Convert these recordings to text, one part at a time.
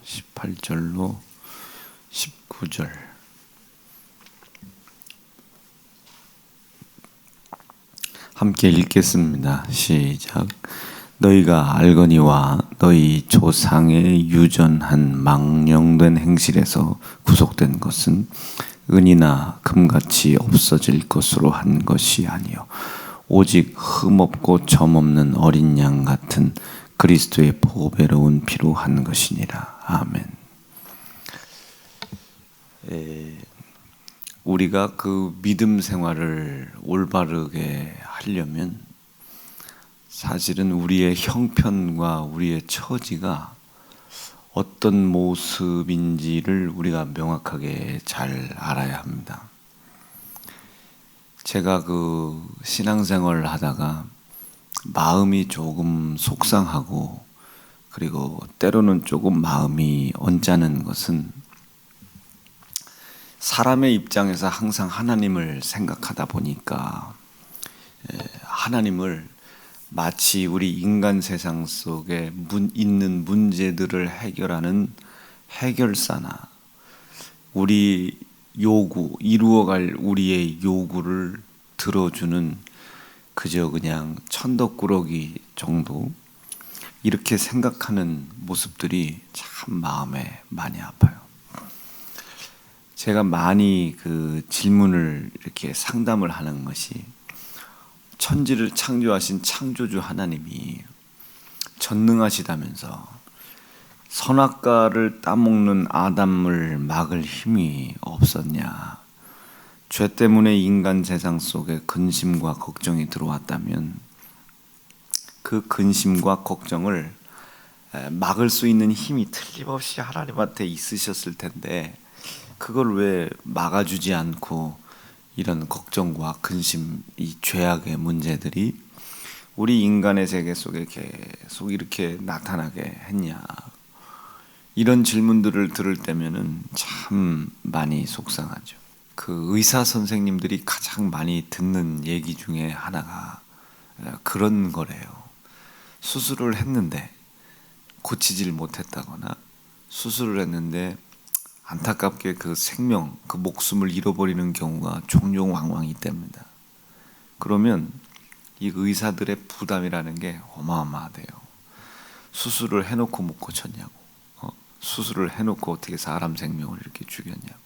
18절로 19절. 함께 읽겠습니다. 시작. 너희가 알거니와 너희 조상의 유전한 망령된 행실에서 구속된 것은 은이나 금같이 없어질 것으로 한 것이 아니요 오직 흠없고 점없는 어린 양 같은 그리스도의 보배로운 피로 한 것이니라. 아멘. 우리가 그 믿음 생활을 올바르게 하려면 사실은 우리의 형편과 우리의 처지가 어떤 모습인지를 우리가 명확하게 잘 알아야 합니다. 제가 그 신앙생활을 하다가 마음이 조금 속상하고 그리고 때로는 조금 마음이 언짢은 것은 사람의 입장에서 항상 하나님을 생각하다 보니까 하나님을 마치 우리 인간 세상 속에 있는 문제들을 해결하는 해결사나 우리 요구, 이루어갈 우리의 요구를 들어주는 그저 그냥 천덕꾸러기 정도 이렇게 생각하는 모습들이 참 마음에 많이 아파요. 제가 많이 그 질문을 이렇게 상담을 하는 것이 천지를 창조하신 창조주 하나님이 전능하시다면서 선악과를 따먹는 아담을 막을 힘이 없었냐? 죄 때문에 인간 세상 속에 근심과 걱정이 들어왔다면 그 근심과 걱정을 막을 수 있는 힘이 틀림없이 하나님한테 있으셨을 텐데 그걸 왜 막아주지 않고 이런 걱정과 근심, 이 죄악의 문제들이 우리 인간의 세계 속에 계속 이렇게 나타나게 했냐? 이런 질문들을 들을 때면은 참 많이 속상하죠. 그 의사 선생님들이 가장 많이 듣는 얘기 중에 하나가 그런 거래요. 수술을 했는데 고치질 못했다거나 수술을 했는데 안타깝게 그 생명, 그 목숨을 잃어버리는 경우가 종종 왕왕 있답니다. 그러면 이 의사들의 부담이라는 게 어마어마하대요. 수술을 해놓고 못 고쳤냐고, 수술을 해놓고 어떻게 사람 생명을 이렇게 죽였냐고.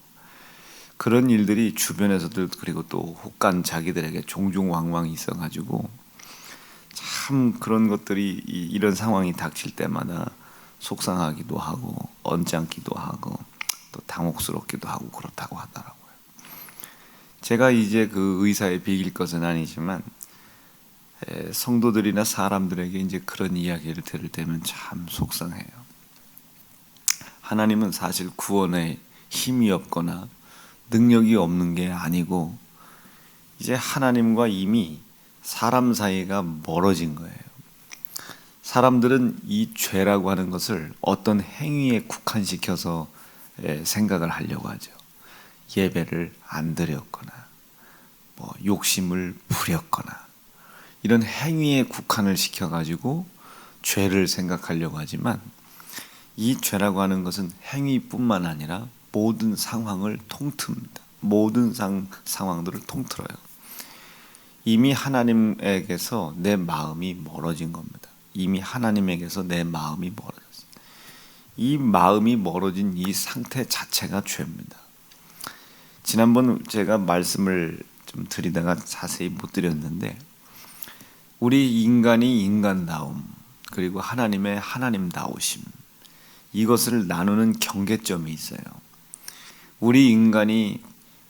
그런 일들이 주변에서도 그리고 또 혹간 자기들에게 종종 왕왕 있어가지고 참 그런 것들이 이런 상황이 닥칠 때마다 속상하기도 하고 언짢기도 하고 또 당혹스럽기도 하고 그렇다고 하더라고요. 제가 이제 그 의사에 비길 것은 아니지만 성도들이나 사람들에게 이제 그런 이야기를 들을 때는 참 속상해요. 하나님은 사실 구원에 힘이 없거나 능력이 없는 게 아니고 이제 하나님과 이미 사람 사이가 멀어진 거예요. 사람들은 이 죄라고 하는 것을 어떤 행위에 국한시켜서 생각을 하려고 하죠. 예배를 안 드렸거나 욕심을 부렸거나 이런 행위에 국한을 시켜가지고 죄를 생각하려고 하지만 이 죄라고 하는 것은 행위뿐만 아니라 모든 상황을 통틀습니다. 모든 상황들을 통틀어요. 이미 하나님에게서 내 마음이 멀어진 겁니다. 이미 하나님에게서 내 마음이 멀어졌어요. 이 마음이 멀어진 이 상태 자체가 죄입니다. 지난번 제가 말씀을 좀 드리다가 자세히 못 드렸는데 우리 인간이 인간다움 그리고 하나님의 하나님다우심 이것을 나누는 경계점이 있어요. 우리 인간이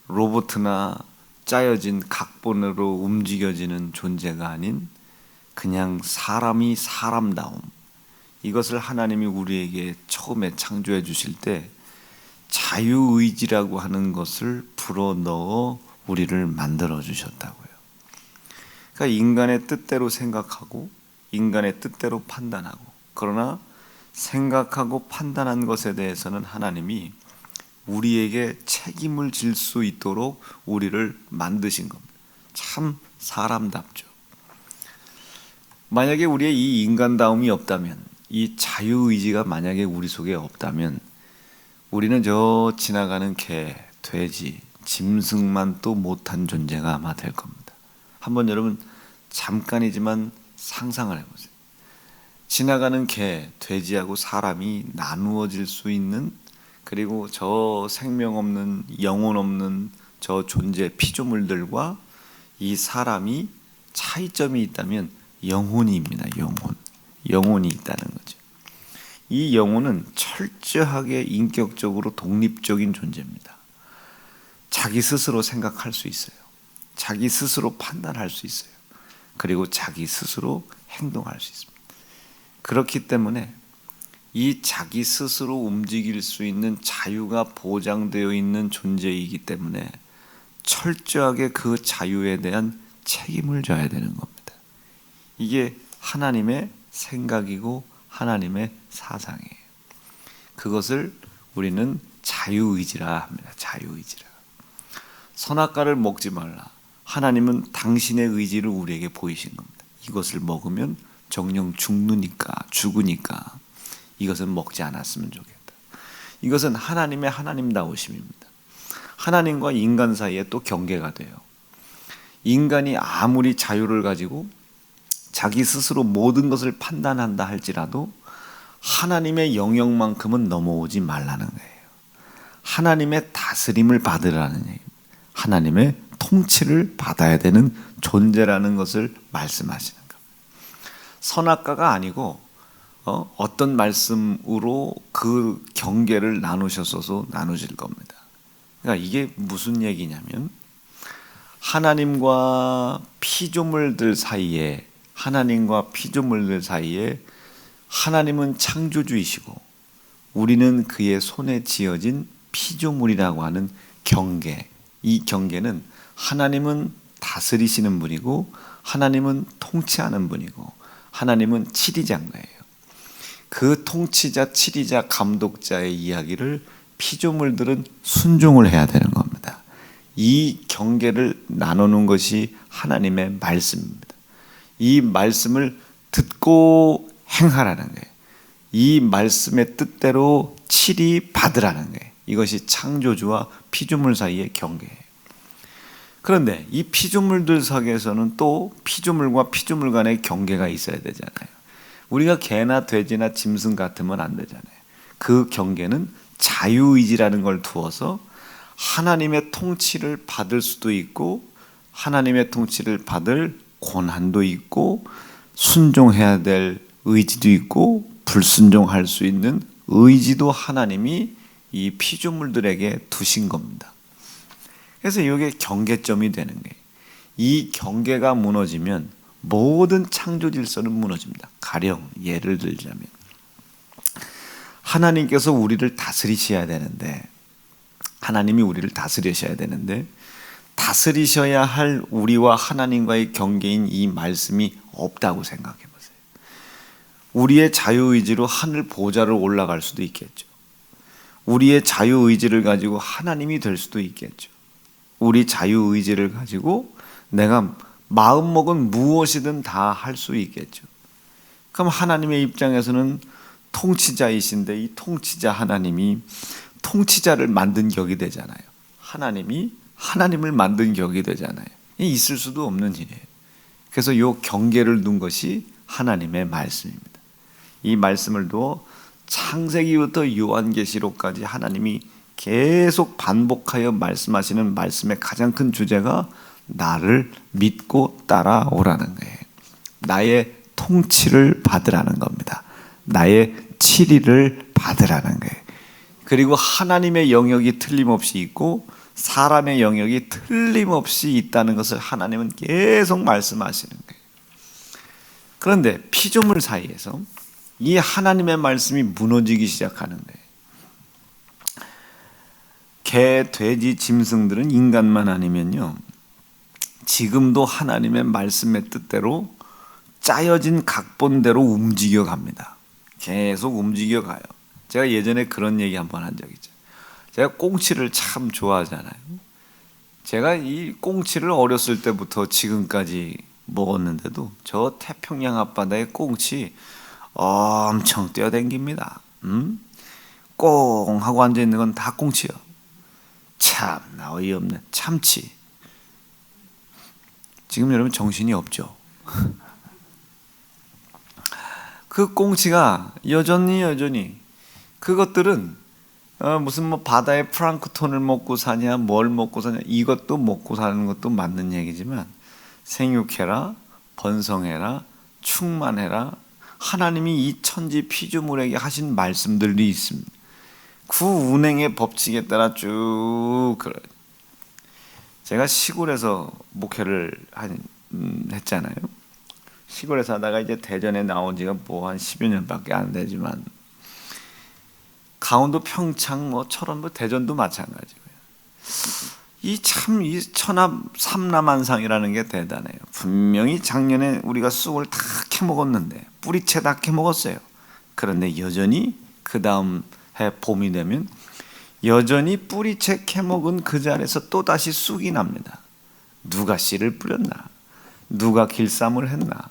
로봇이나 짜여진 각본으로 움직여지는 존재가 아닌 그냥 사람이 사람다움 이것을 하나님이 우리에게 처음에 창조해 주실 때 자유의지라고 하는 것을 불어넣어 우리를 만들어 주셨다고요. 그러니까 인간의 뜻대로 생각하고 인간의 뜻대로 판단하고 그러나 생각하고 판단한 것에 대해서는 하나님이 우리에게 책임을 질 수 있도록 우리를 만드신 겁니다. 참 사람답죠. 만약에 우리의 이 인간다움이 없다면 이 자유의지가 만약에 우리 속에 없다면 우리는 저 지나가는 개, 돼지, 짐승만 또 못한 존재가 아마 될 겁니다. 한번 여러분 잠깐이지만 상상을 해보세요. 지나가는 개, 돼지하고 사람이 나누어질 수 있는, 그리고 저 생명 없는, 영혼 없는 저 존재 피조물들과 이 사람이 차이점이 있다면 영혼입니다. 영혼이 있다는 거죠. 이 영혼은 철저하게 인격적으로 독립적인 존재입니다. 자기 스스로 생각할 수 있어요. 자기 스스로 판단할 수 있어요. 그리고 자기 스스로 행동할 수 있습니다. 그렇기 때문에 이 자기 스스로 움직일 수 있는 자유가 보장되어 있는 존재이기 때문에 철저하게 그 자유에 대한 책임을 져야 되는 겁니다. 이게 하나님의 생각이고 하나님의 사상이에요. 그것을 우리는 자유의지라 합니다. 자유의지라. 선악과를 먹지 말라. 하나님은 당신의 의지를 우리에게 보이신 겁니다. 이것을 먹으면 정령 죽으니까 이것은 먹지 않았으면 좋겠다. 이것은 하나님의 하나님다우심입니다. 하나님과 인간 사이에 또 경계가 돼요. 인간이 아무리 자유를 가지고 자기 스스로 모든 것을 판단한다 할지라도 하나님의 영역만큼은 넘어오지 말라는 거예요. 하나님의 다스림을 받으라는 얘기입니다. 하나님의 통치를 받아야 되는 존재라는 것을 말씀하시는 겁니다. 선악과가 아니고 어떤 말씀으로 그 경계를 나누셨어서 나누실 겁니다. 그러니까 이게 무슨 얘기냐면 하나님과 피조물들 사이에 하나님은 창조주이시고 우리는 그의 손에 지어진 피조물이라고 하는 경계, 이 경계는 하나님은 다스리시는 분이고 하나님은 통치하는 분이고 하나님은 치리자인 거예요. 그 통치자, 치리자, 감독자의 이야기를 피조물들은 순종을 해야 되는 겁니다. 이 경계를 나누는 것이 하나님의 말씀입니다. 이 말씀을 듣고 행하라는 거예요. 이 말씀의 뜻대로 치리 받으라는 거예요. 이것이 창조주와 피조물 사이의 경계예요. 그런데 이 피조물들 사이에서는 또 피조물과 피조물 간의 경계가 있어야 되잖아요. 우리가 개나 돼지나 짐승 같으면 안 되잖아요. 그 경계는 자유의지라는 걸 두어서 하나님의 통치를 받을 수도 있고 하나님의 통치를 받을 권한도 있고 순종해야 될 의지도 있고 불순종할 수 있는 의지도 하나님이 이 피조물들에게 두신 겁니다. 그래서 이게 경계점이 되는 거예요. 이 경계가 무너지면 모든 창조 질서는 무너집니다. 가령 예를 들자면 하나님께서 우리를 다스리셔야 되는데 하나님이 우리를 다스리셔야 되는데 다스리셔야 할 우리와 하나님과의 경계인 이 말씀이 없다고 생각해 보세요. 우리의 자유의지로 하늘 보좌를 올라갈 수도 있겠죠. 우리의 자유의지를 가지고 하나님이 될 수도 있겠죠. 우리 자유의지를 가지고 내가 마음먹은 무엇이든 다 할 수 있겠죠. 그럼 하나님의 입장에서는 통치자이신데 이 통치자 하나님이 통치자를 만든 격이 되잖아요. 하나님이 하나님을 만든 격이 되잖아요. 있을 수도 없는 일이에요. 그래서 이 경계를 둔 것이 하나님의 말씀입니다. 이 말씀을 두어 창세기부터 요한계시록까지 하나님이 계속 반복하여 말씀하시는 말씀의 가장 큰 주제가 나를 믿고 따라오라는 거예요. 나의 통치를 받으라는 겁니다. 나의 치리를 받으라는 거예요. 그리고 하나님의 영역이 틀림없이 있고 사람의 영역이 틀림없이 있다는 것을 하나님은 계속 말씀하시는 거예요. 그런데 피조물 사이에서 이 하나님의 말씀이 무너지기 시작하는 거예요. 개, 돼지, 짐승들은 인간만 아니면요 지금도 하나님의 말씀의 뜻대로 짜여진 각본대로 움직여갑니다. 계속 움직여가요. 제가 예전에 그런 얘기 한번 한 적 있죠. 제가 꽁치를 참 좋아하잖아요. 제가 이 꽁치를 어렸을 때부터 지금까지 먹었는데도 저 태평양 앞바다의 꽁치 엄청 뛰어댕깁니다. 꽁 하고 앉아있는 건 다 꽁치요. 참나 어이없네. 참치. 지금 여러분 정신이 없죠? 그 꽁치가 여전히 그것들은 무슨 뭐 바다의 플랑크톤을 먹고 사냐, 뭘 먹고 사냐, 이것도 먹고 사는 것도 맞는 얘기지만 생육해라, 번성해라, 충만해라, 하나님이 이 천지 피조물에게 하신 말씀들이 있습니다. 그 운행의 법칙에 따라 쭉 제가 시골에서 목회를 했잖아요. 시골에서 하다가 이제 대전에 나온 지가 뭐 한 10여 년밖에 안 되지만 강원도 평창 뭐 철원 뭐 대전도 마찬가지고요. 이 천합 삼남한상이라는 게 대단해요. 분명히 작년에 우리가 쑥을 다 캐먹었는데 뿌리채 다 캐먹었어요. 그런데 여전히 그 다음 해 봄이 되면 여전히 뿌리채 캐먹은 그 자리에서 또다시 쑥이 납니다. 누가 씨를 뿌렸나? 누가 길쌈을 했나?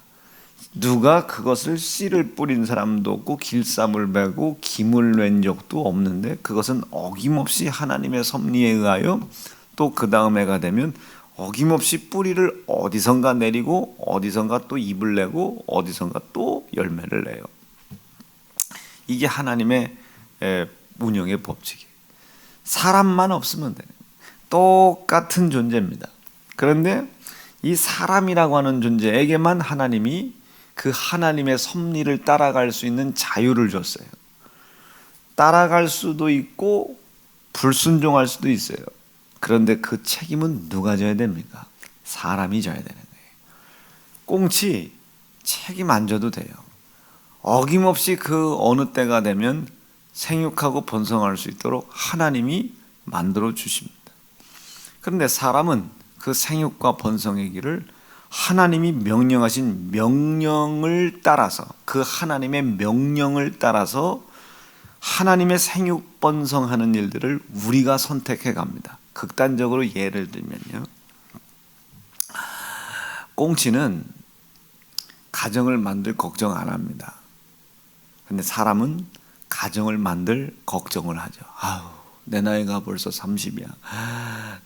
누가 그것을 씨를 뿌린 사람도 없고 길쌈을 베고 김을 낸 적도 없는데 그것은 어김없이 하나님의 섭리에 의하여 또 그 다음 해가 되면 어김없이 뿌리를 어디선가 내리고 어디선가 또 잎을 내고 어디선가 또 열매를 내요. 이게 하나님의 운영의 법칙이에요. 사람만 없으면 돼요. 똑같은 존재입니다. 그런데 이 사람이라고 하는 존재에게만 하나님이 그 하나님의 섭리를 따라갈 수 있는 자유를 줬어요. 따라갈 수도 있고 불순종할 수도 있어요. 그런데 그 책임은 누가 져야 됩니까? 사람이 져야 되는 거예요. 꽁치 책임 안 져도 돼요. 어김없이 그 어느 때가 되면 생육하고 번성할 수 있도록 하나님이 만들어 주십니다. 그런데 사람은 그 생육과 번성의 길을 하나님이 명령하신 명령을 따라서 그 하나님의 명령을 따라서 하나님의 생육 번성하는 일들을 우리가 선택해 갑니다. 극단적으로 예를 들면요, 꽁치는 가정을 만들 걱정 안 합니다. 근데 사람은 가정을 만들 걱정을 하죠. 아우, 내 나이가 벌써 30이야.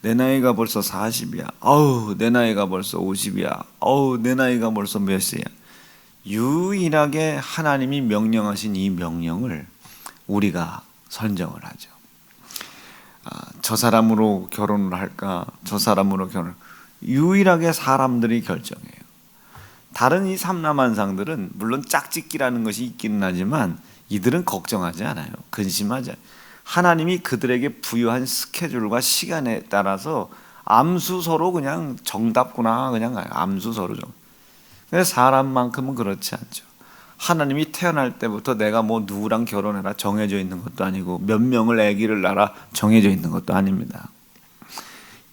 내 나이가 벌써 40이야. 아우, 내 나이가 벌써 50이야. 아우, 내 나이가 벌써 몇이야. 유일하게 하나님이 명령하신 이 명령을 우리가 선정을 하죠. 저 사람으로 결혼을 할까? 저 사람으로 결혼을. 유일하게 사람들이 결정해요. 다른 이 삼남한상들은 물론 짝짓기라는 것이 있기는 하지만 이들은 걱정하지 않아요. 근심하지 않아요. 하나님이 그들에게 부여한 스케줄과 시간에 따라서 암수서로 그냥 정답구나 그냥 가요. 암수서로 정. 근데 사람만큼은 그렇지 않죠. 하나님이 태어날 때부터 내가 뭐 누구랑 결혼해라 정해져 있는 것도 아니고 몇 명을 아기를 낳아라 정해져 있는 것도 아닙니다.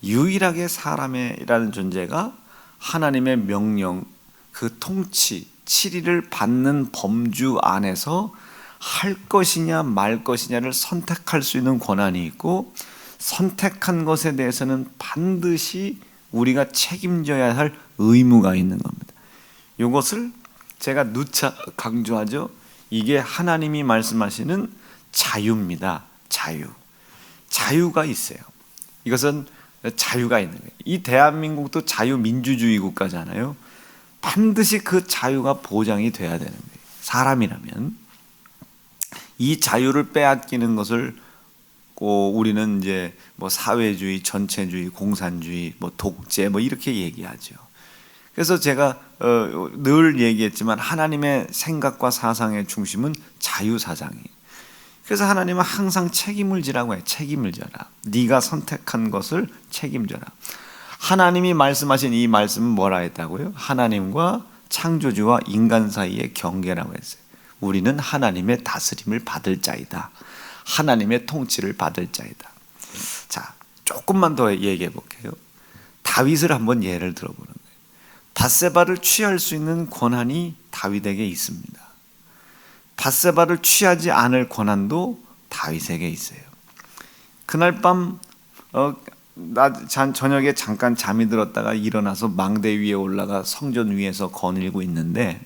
유일하게 사람이라는 존재가 하나님의 명령, 그 통치, 치리를 받는 범주 안에서 할 것이냐 말 것이냐를 선택할 수 있는 권한이 있고, 선택한 것에 대해서는 반드시 우리가 책임져야 할 의무가 있는 겁니다. 이것을 제가 누차 강조하죠. 이게 하나님이 말씀하시는 자유입니다. 자유가 있어요. 이것은 자유가 있는 거예요. 이 대한민국도 자유민주주의 국가잖아요. 반드시 그 자유가 보장이 돼야 되는 거예요. 사람이라면 이 자유를 빼앗기는 것을 우리는 이제 뭐 사회주의, 전체주의, 공산주의, 뭐 독재 뭐 이렇게 얘기하죠. 그래서 제가 늘 얘기했지만 하나님의 생각과 사상의 중심은 자유사상이에요. 그래서 하나님은 항상 책임을 지라고 해요. 책임을 져라. 네가 선택한 것을 책임져라. 하나님이 말씀하신 이 말씀은 뭐라 했다고요? 하나님과 창조주와 인간 사이의 경계라고 했어요. 우리는 하나님의 다스림을 받을 자이다. 하나님의 통치를 받을 자이다. 자, 조금만 더 얘기해 볼게요. 다윗을 한번 예를 들어보는 거예요. 밧세바를 취할 수 있는 권한이 다윗에게 있습니다. 밧세바를 취하지 않을 권한도 다윗에게 있어요. 그날 밤 저녁에 잠깐 잠이 들었다가 일어나서 망대 위에 올라가 성전 위에서 거닐고 있는데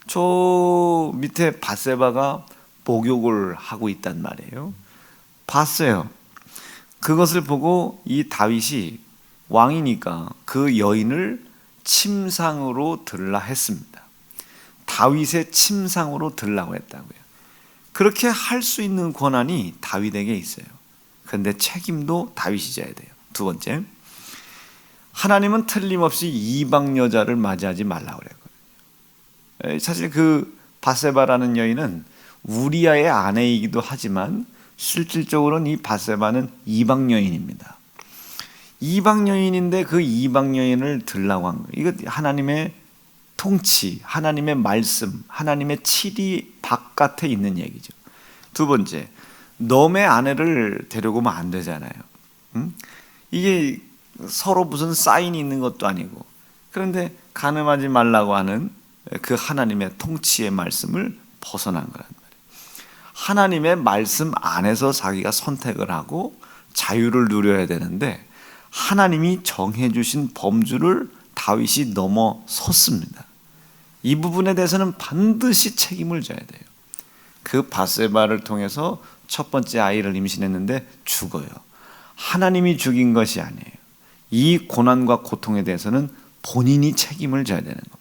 저 밑에 밧세바가 목욕을 하고 있단 말이에요. 봤어요. 그것을 보고 이 다윗이 왕이니까 그 여인을 침상으로 들라 했습니다. 다윗의 침상으로 들라고 했다고요. 그렇게 할 수 있는 권한이 다윗에게 있어요. 그런데 책임도 다윗이 져야 돼요. 두 번째, 하나님은 틀림없이 이방 여자를 맞이하지 말라고 그랬거든요. 사실 그 밧세바라는 여인은 우리아의 아내이기도 하지만 실질적으로는 이 밧세바는 이방 여인입니다. 이방 여인인데 그 이방 여인을 들라고 한 거예요. 이거 하나님의 통치, 하나님의 말씀, 하나님의 칠이 바깥에 있는 얘기죠. 두 번째, 너의 아내를 데려오면 안 되잖아요. 이게 서로 무슨 사인이 있는 것도 아니고, 그런데 간음하지 말라고 하는 그 하나님의 통치의 말씀을 벗어난 거란 말이에요. 하나님의 말씀 안에서 자기가 선택을 하고 자유를 누려야 되는데 하나님이 정해주신 범주를 다윗이 넘어섰습니다. 이 부분에 대해서는 반드시 책임을 져야 돼요. 그 밧세바를 통해서 첫 번째 아이를 임신했는데 죽어요. 하나님이 죽인 것이 아니에요. 이 고난과 고통에 대해서는 본인이 책임을 져야 되는 겁니다.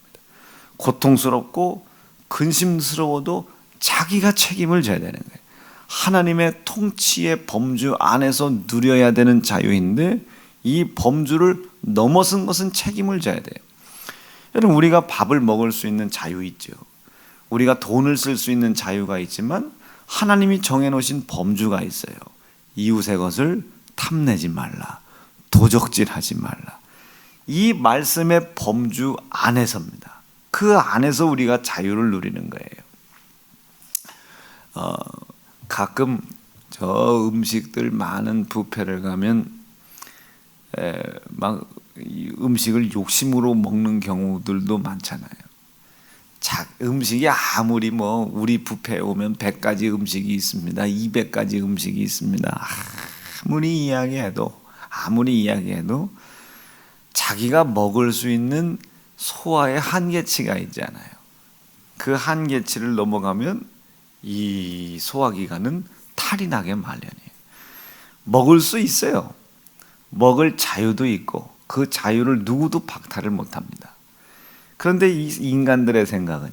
고통스럽고 근심스러워도 자기가 책임을 져야 되는 거예요. 하나님의 통치의 범주 안에서 누려야 되는 자유인데 이 범주를 넘어선 것은 책임을 져야 돼요. 여러분, 우리가 밥을 먹을 수 있는 자유 있죠. 우리가 돈을 쓸 수 있는 자유가 있지만 하나님이 정해놓으신 범주가 있어요. 이웃의 것을 탐내지 말라, 도적질하지 말라. 이 말씀의 범주 안에서입니다. 그 안에서 우리가 자유를 누리는 거예요. 가끔 저 음식들 많은 뷔페를 가면 막 음식을 욕심으로 먹는 경우들도 많잖아요. 음식이 아무리 우리 뷔페에 오면 100가지 음식이 있습니다. 200가지 음식이 있습니다. 아무리 이야기해도 자기가 먹을 수 있는 소화의 한계치가 있잖아요. 그 한계치를 넘어가면 이 소화기관은 탈이 나게 마련이에요. 먹을 수 있어요. 먹을 자유도 있고 그 자유를 누구도 박탈을 못합니다. 그런데 이 인간들의 생각은요,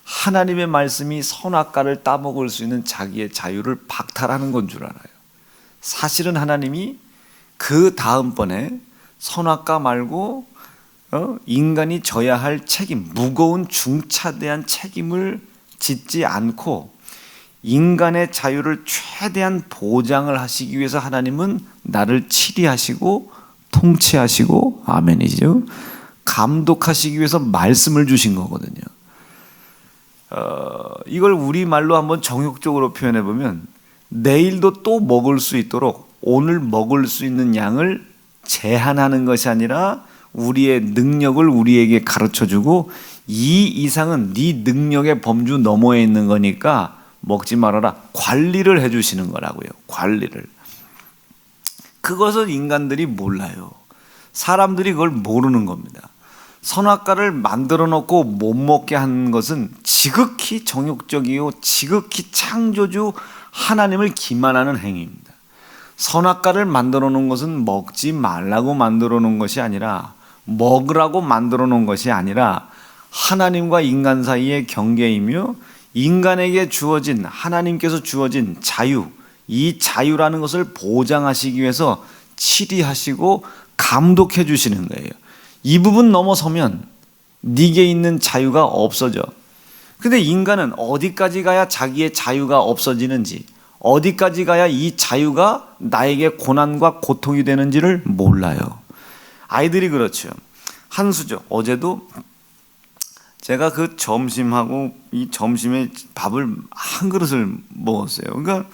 하나님의 말씀이 선악과를 따먹을 수 있는 자기의 자유를 박탈하는 건 줄 알아요. 사실은 하나님이 그 다음번에 선악과 말고 인간이 져야 할 책임, 무거운 중차대한 책임을 짓지 않고 인간의 자유를 최대한 보장을 하시기 위해서 하나님은 나를 치리하시고 통치하시고, 아멘이죠, 감독하시기 위해서 말씀을 주신 거거든요. 이걸 우리말로 한번 정욕적으로 표현해 보면 내일도 또 먹을 수 있도록 오늘 먹을 수 있는 양을 제한하는 것이 아니라 우리의 능력을 우리에게 가르쳐주고 이 이상은 네 능력의 범주 너머에 있는 거니까 먹지 말아라, 관리를 해주시는 거라고요. 관리를. 그것을 인간들이 몰라요. 사람들이 그걸 모르는 겁니다. 선악과를 만들어 놓고 못 먹게 하는 것은 지극히 정욕적이요 지극히 창조주 하나님을 기만하는 행위입니다. 선악과를 만들어 놓은 것은 먹지 말라고 만들어 놓은 것이 아니라, 먹으라고 만들어 놓은 것이 아니라 하나님과 인간 사이의 경계이며 인간에게 주어진, 하나님께서 주어진 자유, 이 자유라는 것을 보장하시기 위해서 치리하시고 감독해 주시는 거예요. 이 부분 넘어서면 네게 있는 자유가 없어져. 근데 인간은 어디까지 가야 자기의 자유가 없어지는지, 어디까지 가야 이 자유가 나에게 고난과 고통이 되는지를 몰라요. 아이들이 그렇죠. 한수죠. 어제도 제가 그 점심하고 이 점심에 밥을 한 그릇을 먹었어요. 그러니까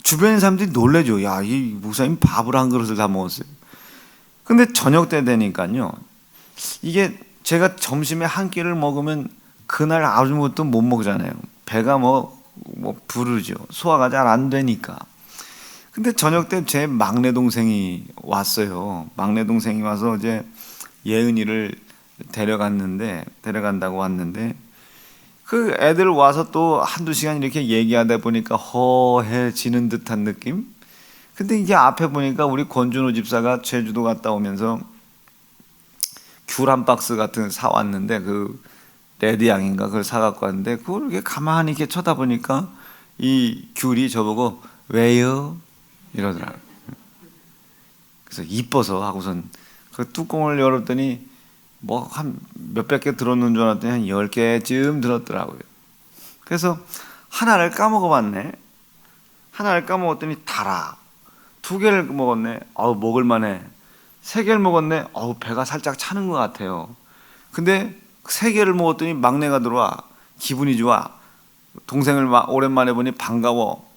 주변의 사람들이 놀래죠. 야, 이 목사님 밥을 한 그릇을 다 먹었어요. 근데 저녁 때 되니까요, 이게 제가 점심에 한 끼를 먹으면 그날 아무것도 못 먹잖아요. 배가 부르죠. 소화가 잘 안 되니까. 근데 저녁 때 제 막내 동생이 왔어요. 막내 동생이 와서 이제 예은이를 데려간다고 왔는데, 그 애들 와서 또 한두 시간 이렇게 얘기하다 보니까 허해지는 듯한 느낌? 근데 이게 앞에 보니까 우리 권준호 집사가 제주도 갔다 오면서 귤 한 박스 같은 사왔는데, 그 레드양인가 그걸 사갖고 왔는데, 그걸 이렇게 가만히 이렇게 쳐다보니까 이 귤이 저보고 왜요? 이러더라고요. 그래서 이뻐서 하고선 그 뚜껑을 열었더니 뭐 한 몇백 개 들었는 줄 알았더니 한 10개쯤 들었더라고요. 그래서 하나를 까먹어봤네. 하나를 까먹었더니 달아. 2개를 먹었네. 아우 먹을만해. 3개를 먹었네. 아우 배가 살짝 차는 것 같아요. 근데 3개를 먹었더니 막내가 들어와. 기분이 좋아. 동생을 오랜만에 보니 반가워.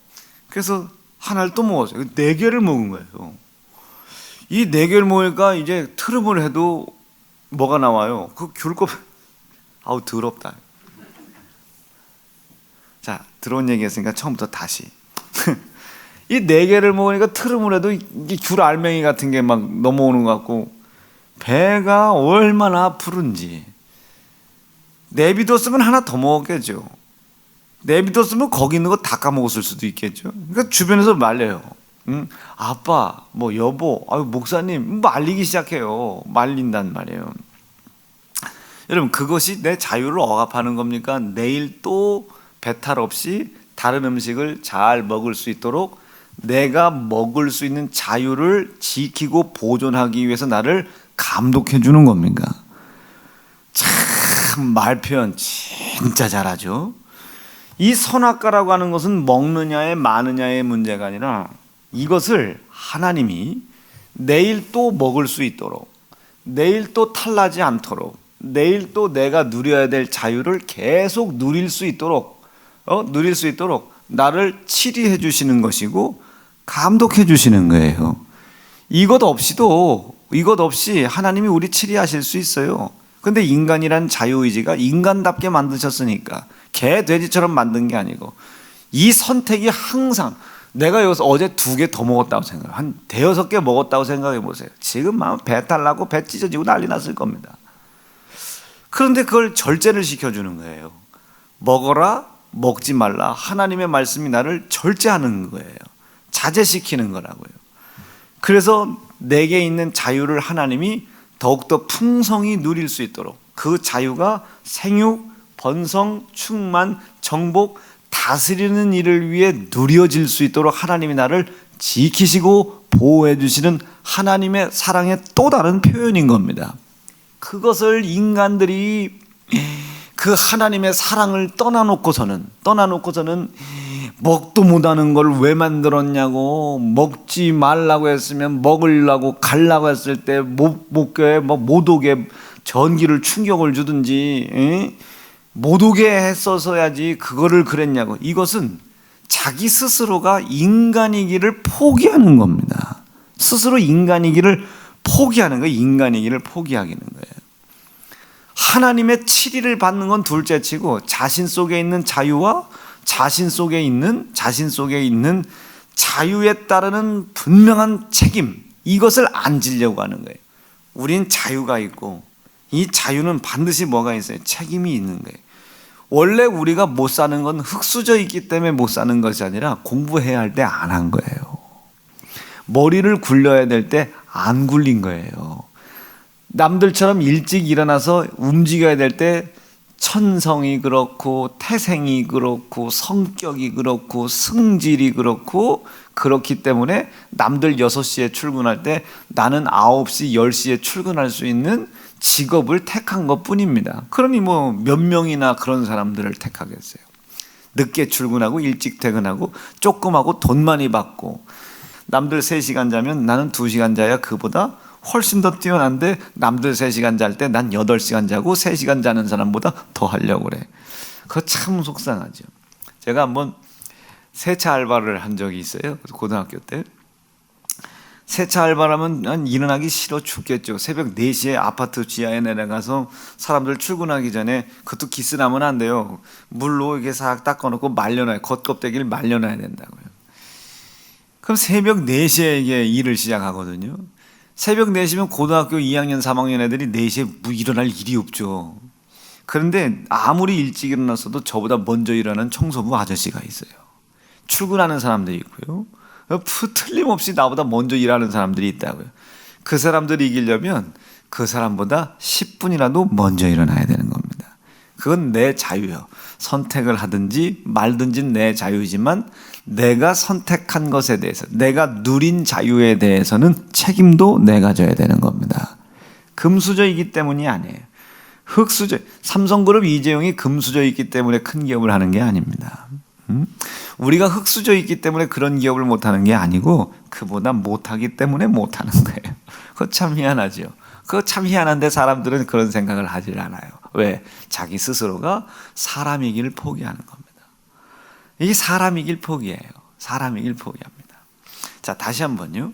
그래서 하나를 또 먹었어요. 4개를 먹은 거예요. 이 4개를 먹으니까 이제 트름을 해도 뭐가 나와요? 그 귤껍. 아우 더럽다. 자, 들어온 얘기 했으니까 처음부터 다시. 이 4개를 먹으니까 트름을 해도 이 귤 알맹이 같은 게 막 넘어오는 것 같고, 배가 얼마나 부른지. 내비뒀으면 하나 더 먹었겠죠. 내비뒀으면 거기 있는 거 다 까먹었을 수도 있겠죠. 그러니까 주변에서 말려요. 응? 아빠, 뭐 여보, 아유 목사님, 말리기 시작해요. 말린단 말이에요. 여러분, 그것이 내 자유를 억압하는 겁니까? 내일 또 배탈 없이 다른 음식을 잘 먹을 수 있도록 내가 먹을 수 있는 자유를 지키고 보존하기 위해서 나를 감독해 주는 겁니까? 참 말 표현 진짜 잘하죠. 이 선악과라고 하는 것은 먹느냐의 마느냐의 문제가 아니라, 이것을 하나님이 내일 또 먹을 수 있도록, 내일 또 탈나지 않도록, 내일 또 내가 누려야 될 자유를 계속 누릴 수 있도록 나를 치리해 주시는 것이고 감독해 주시는 거예요. 이것 없이 하나님이 우리 치리하실 수 있어요. 근데 인간이란 자유의지가 인간답게 만드셨으니까, 개 돼지처럼 만든 게 아니고, 이 선택이 항상, 내가 여기서 어제 2개 더 먹었다고 생각해요. 한 5-6개 먹었다고 생각해 보세요. 지금 마음 배탈 나고 배 찢어지고 난리 났을 겁니다. 그런데 그걸 절제를 시켜주는 거예요. 먹어라, 먹지 말라. 하나님의 말씀이 나를 절제하는 거예요. 자제시키는 거라고요. 그래서 내게 있는 자유를 하나님이 더욱더 풍성히 누릴 수 있도록, 그 자유가 생육, 번성, 충만, 정복, 다스리는 일을 위해 누려질 수 있도록 하나님이 나를 지키시고 보호해 주시는 하나님의 사랑의 또 다른 표현인 겁니다. 그것을 인간들이 그 하나님의 사랑을 떠나놓고서는 먹도 못하는 걸 왜 만들었냐고, 먹지 말라고 했으면 먹으려고 가려고 했을 때 못 오게 전기를 충격을 주든지, 못 오게 했어서야지 그거를 그랬냐고. 이것은 자기 스스로가 인간이기를 포기하는 겁니다. 스스로 인간이기를 포기하는 거예요. 인간이기를 포기하기는 거예요. 하나님의 치리를 받는 건 둘째치고, 자신 속에 있는 자유와 자신 속에 있는 자유에 따르는 분명한 책임, 이것을 안 지려고 하는 거예요. 우린 자유가 있고, 이 자유는 반드시 뭐가 있어요? 책임이 있는 거예요. 원래 우리가 못 사는 건 흙수저 있기 때문에 못 사는 것이 아니라 공부해야 할 때 안 한 거예요. 머리를 굴려야 될 때 안 굴린 거예요. 남들처럼 일찍 일어나서 움직여야 될 때 천성이 그렇고 태생이 그렇고 성격이 그렇고 승질이 그렇기 때문에 남들 6시에 출근할 때 나는 9시, 10시에 출근할 수 있는 직업을 택한 것 뿐입니다. 그러니 뭐 몇 명이나 그런 사람들을 택하겠어요. 늦게 출근하고 일찍 퇴근하고 조금 하고 돈 많이 받고, 남들 3시간 자면 나는 2시간 자야 그보다 훨씬 더 뛰어난데, 남들 3시간 잘 때 난 8시간 자고 3시간 자는 사람보다 더 하려고 그래. 그거 참 속상하죠. 제가 한번 세차 알바를 한 적이 있어요. 고등학교 때. 세차 알바라면 난 일어나기 싫어 죽겠죠. 새벽 4시에 아파트 지하에 내려가서 사람들 출근하기 전에, 그것도 기스나면 안 돼요. 물로 이렇게 싹 닦아놓고 말려놔요. 겉껍데기를 말려놔야 된다고요. 그럼 새벽 4시에 이게 일을 시작하거든요. 새벽 4시면 고등학교 2학년, 3학년 애들이 4시에 일어날 일이 없죠. 그런데 아무리 일찍 일어났어도 저보다 먼저 일어나는 청소부 아저씨가 있어요. 출근하는 사람들이 있고요. 틀림없이 나보다 먼저 일하는 사람들이 있다고요. 그 사람들이 이기려면 그 사람보다 10분이라도 먼저 일어나야 되는 겁니다. 그건 내 자유예요. 선택을 하든지 말든지 내 자유이지만 내가 선택한 것에 대해서, 내가 누린 자유에 대해서는 책임도 내가 져야 되는 겁니다. 금수저이기 때문이 아니에요. 흙수저, 삼성그룹 이재용이 금수저이기 때문에 큰 기업을 하는 게 아닙니다. 우리가 흙수저이기 때문에 그런 기업을 못하는 게 아니고 그보다 못하기 때문에 못하는 거예요. 그거 참 희한하죠. 그거 참 희한한데 사람들은 그런 생각을 하질 않아요. 왜? 자기 스스로가 사람이길 포기하는 겁니다. 이게 사람이길 포기해요. 사람이길 포기합니다. 자, 다시 한번요.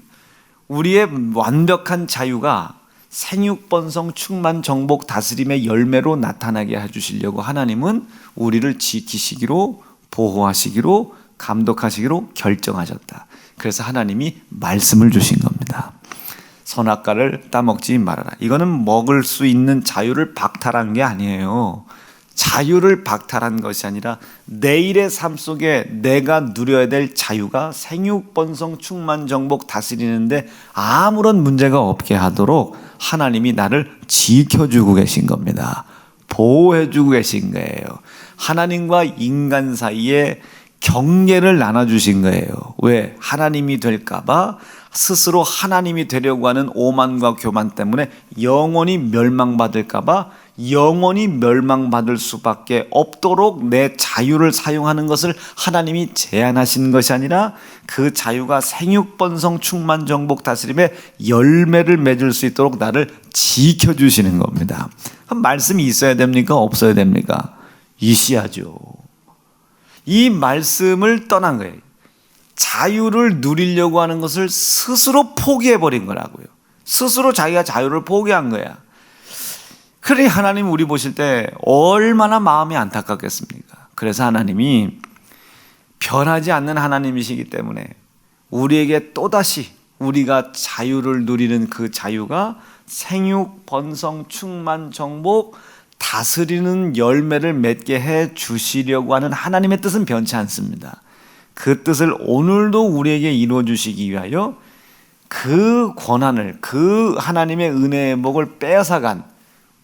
우리의 완벽한 자유가 생육번성 충만 정복 다스림의 열매로 나타나게 해주시려고 하나님은 우리를 지키시기로, 보호하시기로, 감독하시기로 결정하셨다. 그래서 하나님이 말씀을 주신 겁니다. 선악과를 따먹지 말아라. 이거는 먹을 수 있는 자유를 박탈한 게 아니에요. 자유를 박탈한 것이 아니라 내일의 삶 속에 내가 누려야 될 자유가 생육번성 충만 정복 다스리는데 아무런 문제가 없게 하도록 하나님이 나를 지켜주고 계신 겁니다. 보호해주고 계신 거예요. 하나님과 인간 사이에 경계를 나눠주신 거예요. 왜? 하나님이 될까봐, 스스로 하나님이 되려고 하는 오만과 교만 때문에 영원히 멸망받을까봐 영원히 멸망받을 수밖에 없도록 내 자유를 사용하는 것을 하나님이 제한하신 것이 아니라 그 자유가 생육번성 충만 정복 다스림의 열매를 맺을 수 있도록 나를 지켜주시는 겁니다. 말씀이 있어야 됩니까? 없어야 됩니까? 있어야죠. 이 말씀을 떠난 거예요. 자유를 누리려고 하는 것을 스스로 포기해버린 거라고요. 스스로 자기가 자유를 포기한 거야. 그러니 하나님 우리 보실 때 얼마나 마음이 안타깝겠습니까? 그래서 하나님이 변하지 않는 하나님이시기 때문에 우리에게 또다시 우리가 자유를 누리는 그 자유가 생육, 번성, 충만, 정복, 다스리는 열매를 맺게 해 주시려고 하는 하나님의 뜻은 변치 않습니다. 그 뜻을 오늘도 우리에게 이루어 주시기 위하여 그 권한을, 그 하나님의 은혜의 복을 빼앗아간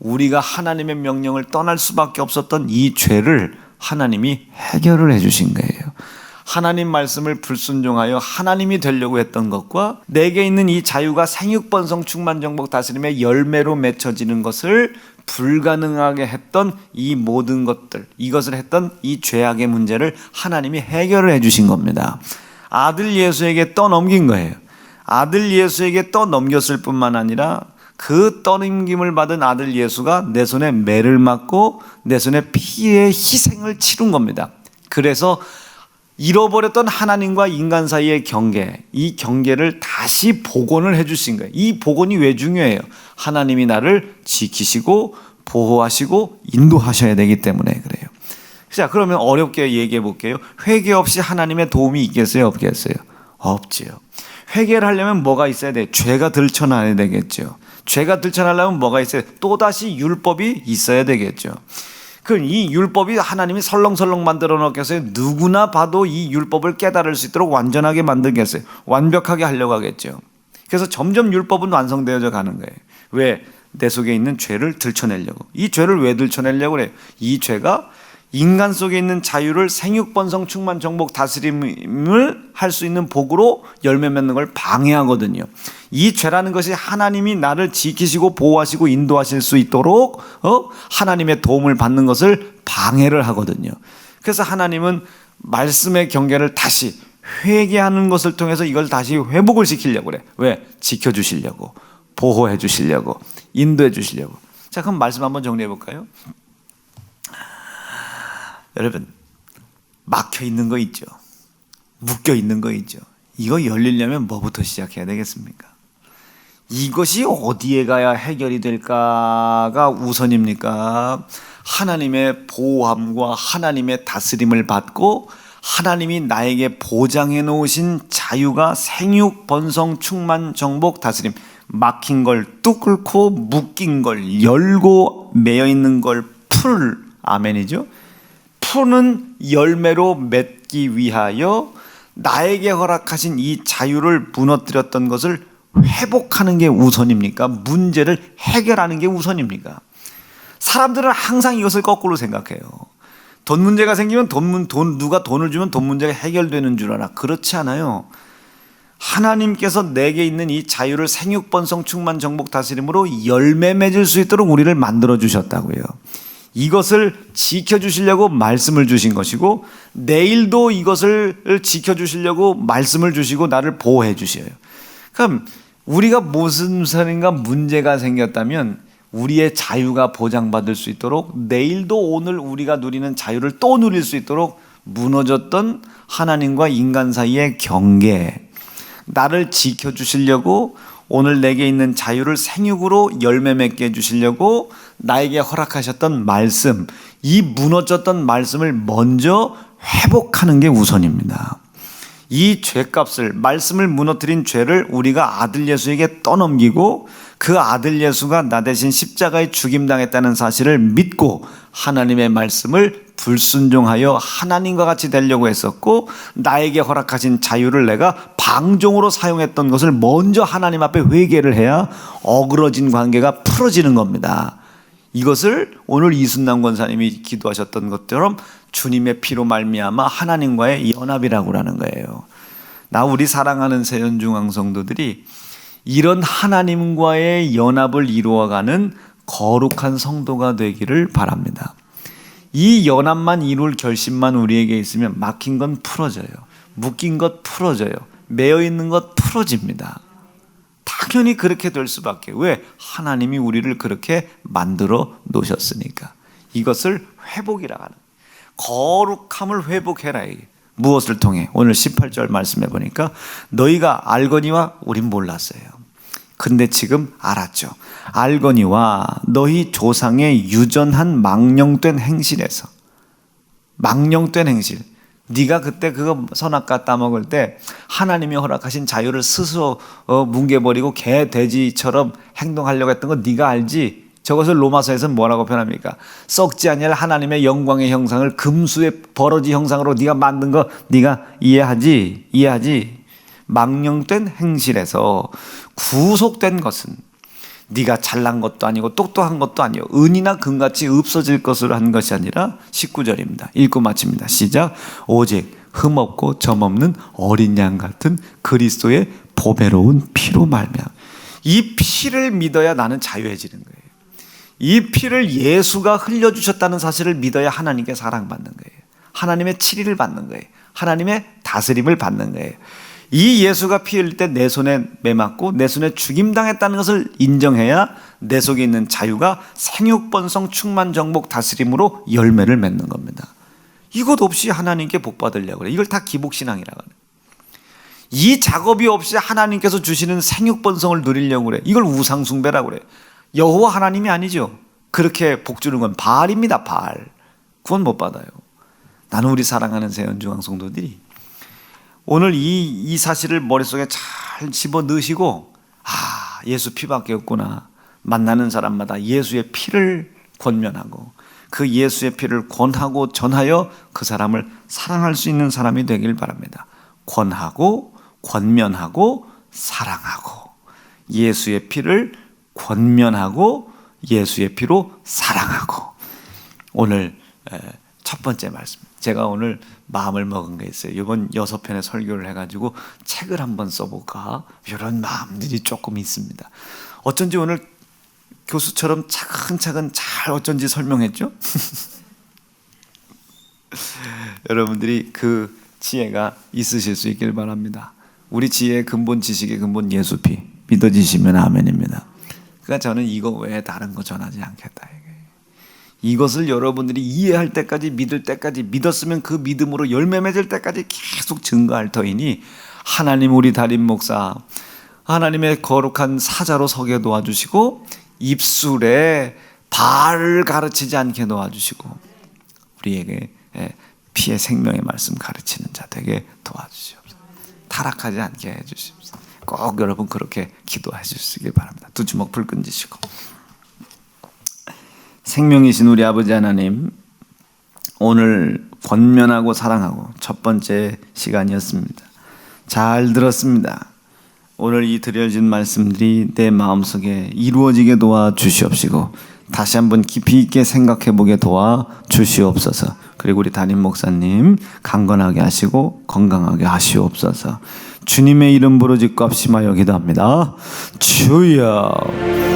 우리가 하나님의 명령을 떠날 수밖에 없었던 이 죄를 하나님이 해결을 해 주신 거예요. 하나님 말씀을 불순종하여 하나님이 되려고 했던 것과 내게 있는 이 자유가 생육번성 충만정복 다스림의 열매로 맺혀지는 것을 불가능하게 했던 이 모든 것들, 이것을 했던 이 죄악의 문제를 하나님이 해결을 해 주신 겁니다. 아들 예수에게 떠넘긴 거예요. 아들 예수에게 떠넘겼을 뿐만 아니라 그 떠넘김을 받은 아들 예수가 내 손에 매를 맞고 내 손에 피의 희생을 치른 겁니다. 그래서 잃어버렸던 하나님과 인간 사이의 경계, 이 경계를 다시 복원을 해주신 거예요. 이 복원이 왜 중요해요? 하나님이 나를 지키시고 보호하시고 인도하셔야 되기 때문에 그래요. 자, 그러면 어렵게 얘기해 볼게요. 회개 없이 하나님의 도움이 있겠어요? 없겠어요? 없지요. 회개를 하려면 뭐가 있어야 돼요? 죄가 들춰나야 되겠죠. 죄가 들춰나려면 뭐가 있어요? 또다시 율법이 있어야 되겠죠. 그럼 이 율법이 하나님이 설렁설렁 만들어 놓겠어요? 누구나 봐도 이 율법을 깨달을 수 있도록 완전하게 만들겠어요? 완벽하게 하려고 하겠죠. 그래서 점점 율법은 완성되어져 가는 거예요. 왜? 내 속에 있는 죄를 들춰내려고. 이 죄를 왜 들춰내려고 그래요? 이 죄가 인간 속에 있는 자유를 생육번성 충만 정복 다스림을 할 수 있는 복으로 열매 맺는 걸 방해하거든요. 이 죄라는 것이 하나님이 나를 지키시고 보호하시고 인도하실 수 있도록 하나님의 도움을 받는 것을 방해를 하거든요. 그래서 하나님은 말씀의 경계를 다시 회개하는 것을 통해서 이걸 다시 회복을 시키려고 그래. 왜? 지켜주시려고, 보호해 주시려고, 인도해 주시려고. 자, 그럼 말씀 한번 정리해 볼까요? 여러분, 막혀 있는 거 있죠. 묶여 있는 거 있죠. 이거 열리려면 뭐부터 시작해야 되겠습니까? 이것이 어디에 가야 해결이 될까가 우선입니까? 하나님의 보호함과 하나님의 다스림을 받고 하나님이 나에게 보장해 놓으신 자유가 생육, 번성, 충만, 정복, 다스림, 막힌 걸 뚫고 묶인 걸 열고 매여 있는 걸 풀, 아멘이죠. 푸는 열매로 맺기 위하여 나에게 허락하신 이 자유를 무너뜨렸던 것을 회복하는 게 우선입니까? 문제를 해결하는 게 우선입니까? 사람들은 항상 이것을 거꾸로 생각해요. 돈 문제가 생기면 누가 돈을 주면 돈 문제가 해결되는 줄 알아. 그렇지 않아요. 하나님께서 내게 있는 이 자유를 생육번성 충만 정복 다스림으로 열매 맺을 수 있도록 우리를 만들어 주셨다고요. 이것을 지켜주시려고 말씀을 주신 것이고, 내일도 이것을 지켜주시려고 말씀을 주시고 나를 보호해 주셔요. 그럼 우리가 무슨 소린가 문제가 생겼다면 우리의 자유가 보장받을 수 있도록, 내일도 오늘 우리가 누리는 자유를 또 누릴 수 있도록 무너졌던 하나님과 인간 사이의 경계, 나를 지켜주시려고 오늘 내게 있는 자유를 생육으로 열매 맺게 해주시려고 나에게 허락하셨던 말씀, 이 무너졌던 말씀을 먼저 회복하는 게 우선입니다. 이 죄값을, 말씀을 무너뜨린 죄를 우리가 아들 예수에게 떠넘기고 그 아들 예수가 나 대신 십자가에 죽임당했다는 사실을 믿고 하나님의 말씀을 불순종하여 하나님과 같이 되려고 했었고, 나에게 허락하신 자유를 내가 방종으로 사용했던 것을 먼저 하나님 앞에 회개를 해야 어그러진 관계가 풀어지는 겁니다. 이것을 오늘 이순남 권사님이 기도하셨던 것처럼 주님의 피로 말미암아 하나님과의 연합이라고 하는 거예요. 우리 사랑하는 세연중앙 성도들이 이런 하나님과의 연합을 이루어가는 거룩한 성도가 되기를 바랍니다. 이 연합만 이룰 결심만 우리에게 있으면 막힌 건 풀어져요. 묶인 것 풀어져요. 매여 있는 것 풀어집니다. 당연히 그렇게 될 수밖에. 왜? 하나님이 우리를 그렇게 만들어 놓으셨으니까. 이것을 회복이라고 하는, 거룩함을 회복해라. 무엇을 통해? 오늘 18절 말씀해 보니까 너희가 알거니와 우린 몰랐어요. 근데 지금 알았죠. 알거니와 너희 조상의 유전한 망령된 행실에서, 망령된 행실, 네가 그때 그거 선악과 따먹을 때 하나님이 허락하신 자유를 스스로 뭉개버리고 개 돼지처럼 행동하려고 했던 거 네가 알지? 저것을 로마서에서는 뭐라고 표현합니까? 썩지 아니할 하나님의 영광의 형상을 금수의 버러지 형상으로 네가 만든 거 네가 이해하지? 망령된 행실에서 구속된 것은 네가 잘난 것도 아니고 똑똑한 것도 아니요 은이나 금같이 없어질 것으로 한 것이 아니라 19절입니다. 읽고 마칩니다. 시작. 오직 흠없고 점없는 어린 양 같은 그리스도의 보배로운 피로 말미암아. 이 피를 믿어야 나는 자유해지는 거예요. 이 피를 예수가 흘려주셨다는 사실을 믿어야 하나님께 사랑받는 거예요. 하나님의 치리를 받는 거예요. 하나님의 다스림을 받는 거예요. 이 예수가 피 흘릴 때 내 손에 매맞고 내 손에 죽임당했다는 것을 인정해야 내 속에 있는 자유가 생육번성 충만 정복 다스림으로 열매를 맺는 겁니다. 이것 없이 하나님께 복 받으려고 그래. 이걸 다 기복신앙이라고 그래. 이 작업이 없이 하나님께서 주시는 생육번성을 누리려고 그래. 이걸 우상숭배라고 그래. 여호와 하나님이 아니죠. 그렇게 복 주는 건 바알입니다. 바알. 그건 못 받아요. 나는 우리 사랑하는 세연중앙 성도들이 오늘 이 사실을 머릿속에 잘 집어넣으시고, 예수 피밖에 없구나. 만나는 사람마다 예수의 피를 권면하고 그 예수의 피를 권하고 전하여 그 사람을 사랑할 수 있는 사람이 되길 바랍니다. 권하고 권면하고 사랑하고, 예수의 피를 권면하고 예수의 피로 사랑하고. 오늘 첫 번째 말씀, 제가 오늘 마음을 먹은 게 있어요. 이번 6편의 설교를 해가지고 책을 한번 써볼까, 이런 마음들이 조금 있습니다. 어쩐지 오늘 교수처럼 차근차근 잘 어쩐지 설명했죠? 여러분들이 그 지혜가 있으실 수 있길 바랍니다. 우리 지혜의 근본, 지식의 근본 예수피 믿어지시면 아멘입니다. 그러니까 저는 이거 외에 다른 거 전하지 않겠다. 이것을 여러분들이 이해할 때까지, 믿을 때까지, 믿었으면 그 믿음으로 열매 맺을 때까지 계속 증거할 터이니, 하나님 우리 담임 목사 하나님의 거룩한 사자로 서게 도와주시고 입술에 바알을 가르치지 않게 도와주시고 우리에게 피의 생명의 말씀 가르치는 자 되게 도와주시옵소서. 타락하지 않게 해주십시오. 꼭 여러분 그렇게 기도해 주시길 바랍니다. 두 주먹 불 끈지시고 생명이신 우리 아버지 하나님, 오늘 권면하고 사랑하고 첫 번째 시간이었습니다. 잘 들었습니다. 오늘 이 드려진 말씀들이 내 마음속에 이루어지게 도와 주시옵시고 다시 한번 깊이 있게 생각해 보게 도와 주시옵소서. 그리고 우리 담임 목사님 강건하게 하시고 건강하게 하시옵소서. 주님의 이름 부르짖고 합심하여 기도합니다. 주여.